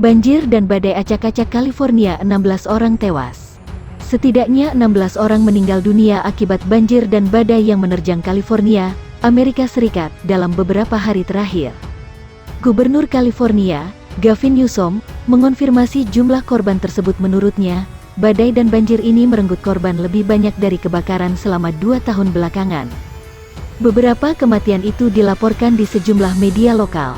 Banjir dan badai acak-acak California, 16 orang tewas. Setidaknya 16 orang meninggal dunia akibat banjir dan badai yang menerjang California, Amerika Serikat, dalam beberapa hari terakhir. Gubernur California, Gavin Newsom, mengonfirmasi jumlah korban tersebut. Menurutnya, badai dan banjir ini merenggut korban lebih banyak dari kebakaran selama 2 tahun belakangan. Beberapa kematian itu dilaporkan di sejumlah media lokal.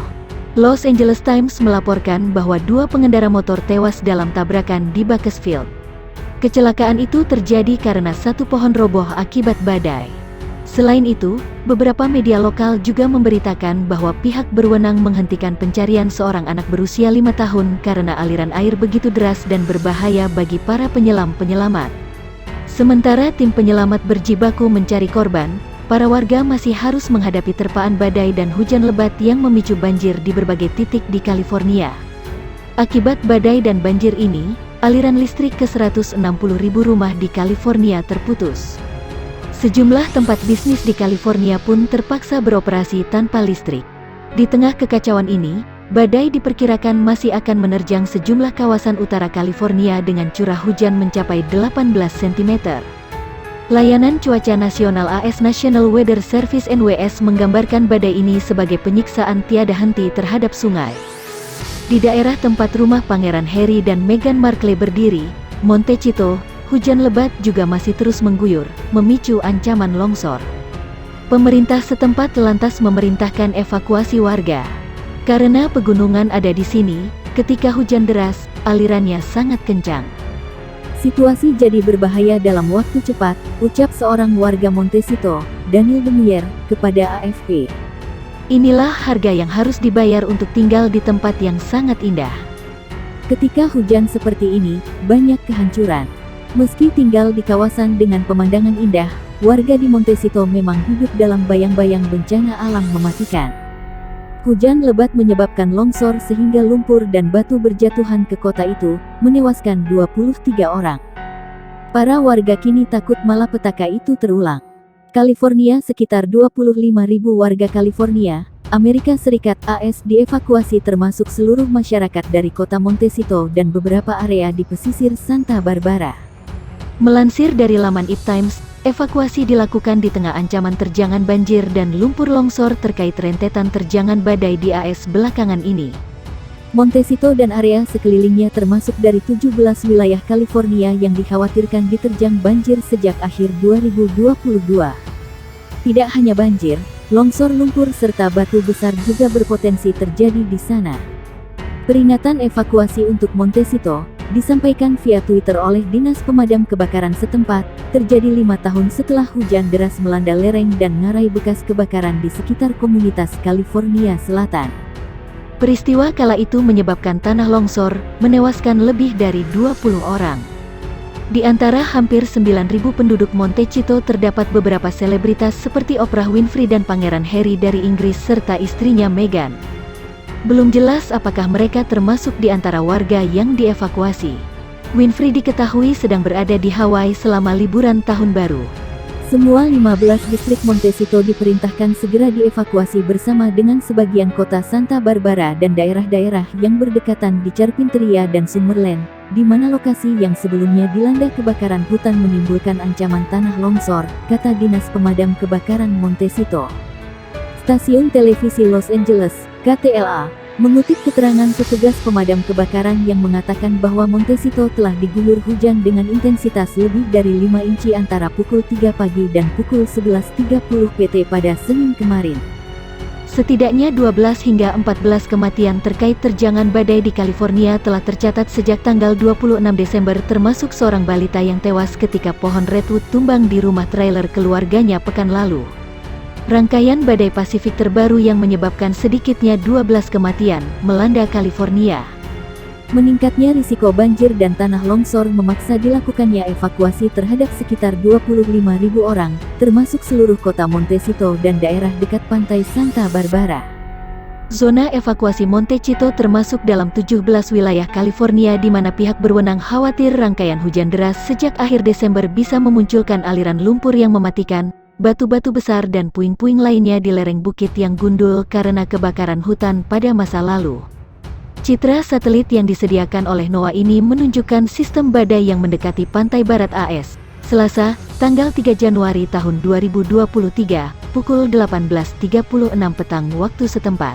Los Angeles Times melaporkan bahwa 2 pengendara motor tewas dalam tabrakan di Bakersfield. Kecelakaan itu terjadi karena satu pohon roboh akibat badai. Selain itu, beberapa media lokal juga memberitakan bahwa pihak berwenang menghentikan pencarian seorang anak berusia 5 tahun karena aliran air begitu deras dan berbahaya bagi para penyelam-penyelamat. Sementara tim penyelamat berjibaku mencari korban, para warga masih harus menghadapi terpaan badai dan hujan lebat yang memicu banjir di berbagai titik di California. Akibat badai dan banjir ini, aliran listrik ke 160.000 rumah di California terputus. Sejumlah tempat bisnis di California pun terpaksa beroperasi tanpa listrik. Di tengah kekacauan ini, badai diperkirakan masih akan menerjang sejumlah kawasan utara California dengan curah hujan mencapai 18 cm. Layanan Cuaca Nasional AS National Weather Service (NWS) menggambarkan badai ini sebagai penyiksaan tiada henti terhadap sungai. Di daerah tempat rumah Pangeran Harry dan Meghan Markle berdiri, Montecito, hujan lebat juga masih terus mengguyur, memicu ancaman longsor. Pemerintah setempat lantas memerintahkan evakuasi warga. Karena pegunungan ada di sini, ketika hujan deras, alirannya sangat kencang. Situasi jadi berbahaya dalam waktu cepat, ucap seorang warga Montecito, Daniel Demier, kepada AFP. Inilah harga yang harus dibayar untuk tinggal di tempat yang sangat indah. Ketika hujan seperti ini, banyak kehancuran. Meski tinggal di kawasan dengan pemandangan indah, warga di Montecito memang hidup dalam bayang-bayang bencana alam mematikan. Hujan lebat menyebabkan longsor sehingga lumpur dan batu berjatuhan ke kota itu, menewaskan 23 orang. Para warga kini takut malapetaka itu terulang. California, sekitar 25.000 warga California, Amerika Serikat (AS) dievakuasi termasuk seluruh masyarakat dari kota Montecito dan beberapa area di pesisir Santa Barbara. Melansir dari laman IP Times, evakuasi dilakukan di tengah ancaman terjangan banjir dan lumpur longsor terkait rentetan terjangan badai di AS belakangan ini. Montecito dan area sekelilingnya termasuk dari 17 wilayah California yang dikhawatirkan diterjang banjir sejak akhir 2022. Tidak hanya banjir, longsor lumpur serta batu besar juga berpotensi terjadi di sana. Peringatan evakuasi untuk Montecito disampaikan via Twitter oleh Dinas Pemadam Kebakaran setempat, terjadi 5 tahun setelah hujan deras melanda lereng dan ngarai bekas kebakaran di sekitar komunitas California Selatan. Peristiwa kala itu menyebabkan tanah longsor, menewaskan lebih dari 20 orang. Di antara hampir 9.000 penduduk Montecito terdapat beberapa selebritas seperti Oprah Winfrey dan Pangeran Harry dari Inggris serta istrinya Meghan. Belum jelas apakah mereka termasuk di antara warga yang dievakuasi. Winfrey diketahui sedang berada di Hawaii selama liburan tahun baru. Semua 15 distrik Montecito diperintahkan segera dievakuasi bersama dengan sebagian kota Santa Barbara dan daerah-daerah yang berdekatan di Carpinteria dan Summerlin, di mana lokasi yang sebelumnya dilanda kebakaran hutan menimbulkan ancaman tanah longsor, kata Dinas Pemadam Kebakaran Montecito. Stasiun televisi Los Angeles, KTLA, mengutip keterangan petugas pemadam kebakaran yang mengatakan bahwa Montecito telah diguyur hujan dengan intensitas lebih dari 5 inci antara pukul 3 pagi dan pukul 11.30 PT pada Senin kemarin. Setidaknya 12 hingga 14 kematian terkait terjangan badai di California telah tercatat sejak tanggal 26 Desember termasuk seorang balita yang tewas ketika pohon redwood tumbang di rumah trailer keluarganya pekan lalu. Rangkaian badai Pasifik terbaru yang menyebabkan sedikitnya 12 kematian, melanda California. Meningkatnya risiko banjir dan tanah longsor memaksa dilakukannya evakuasi terhadap sekitar 25.000 orang, termasuk seluruh kota Montecito dan daerah dekat pantai Santa Barbara. Zona evakuasi Montecito termasuk dalam 17 wilayah California di mana pihak berwenang khawatir rangkaian hujan deras sejak akhir Desember bisa memunculkan aliran lumpur yang mematikan, batu-batu besar dan puing-puing lainnya di lereng bukit yang gundul karena kebakaran hutan pada masa lalu. Citra satelit yang disediakan oleh NOAA ini menunjukkan sistem badai yang mendekati pantai barat AS. Selasa, tanggal 3 Januari tahun 2023, pukul 18.36 petang waktu setempat.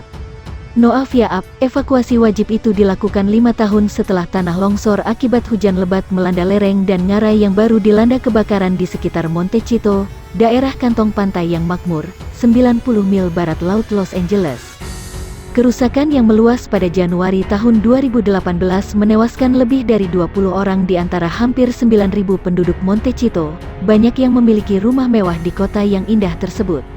NOAA via app, evakuasi wajib itu dilakukan 5 tahun setelah tanah longsor akibat hujan lebat melanda lereng dan ngarai yang baru dilanda kebakaran di sekitar Montecito, daerah kantong pantai yang makmur, 90 mil barat laut Los Angeles. Kerusakan yang meluas pada Januari tahun 2018 menewaskan lebih dari 20 orang di antara hampir 9.000 penduduk Montecito, banyak yang memiliki rumah mewah di kota yang indah tersebut.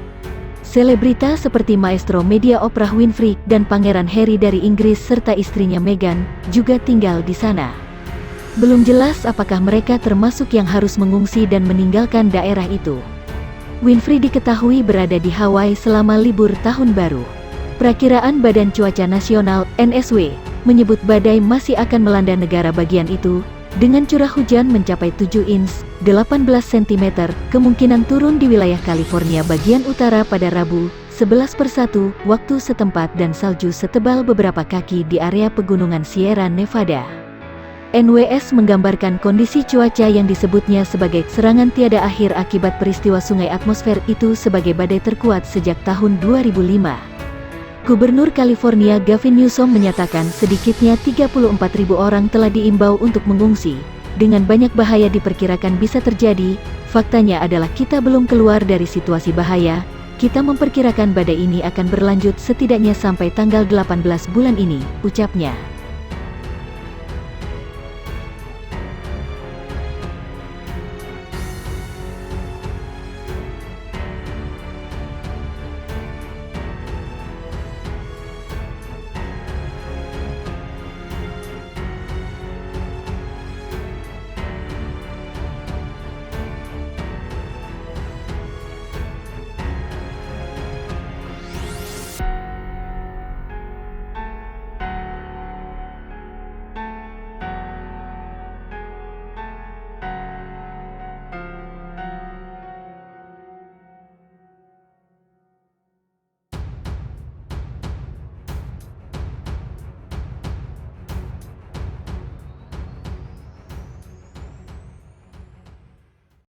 Selebritas seperti maestro media Oprah Winfrey dan Pangeran Harry dari Inggris serta istrinya Meghan juga tinggal di sana. Belum jelas apakah mereka termasuk yang harus mengungsi dan meninggalkan daerah itu. Winfrey diketahui berada di Hawaii selama libur tahun baru. Perakiraan Badan Cuaca Nasional (NSW) menyebut badai masih akan melanda negara bagian itu, dengan curah hujan mencapai 7 inch, 18 cm, kemungkinan turun di wilayah California bagian utara pada Rabu, 11/1 waktu setempat dan salju setebal beberapa kaki di area pegunungan Sierra Nevada. NWS menggambarkan kondisi cuaca yang disebutnya sebagai serangan tiada akhir akibat peristiwa sungai atmosfer itu sebagai badai terkuat sejak tahun 2005. Gubernur California Gavin Newsom menyatakan sedikitnya 34.000 orang telah diimbau untuk mengungsi. Dengan banyak bahaya diperkirakan bisa terjadi, faktanya adalah kita belum keluar dari situasi bahaya. Kita memperkirakan badai ini akan berlanjut setidaknya sampai tanggal 18 bulan ini, ucapnya.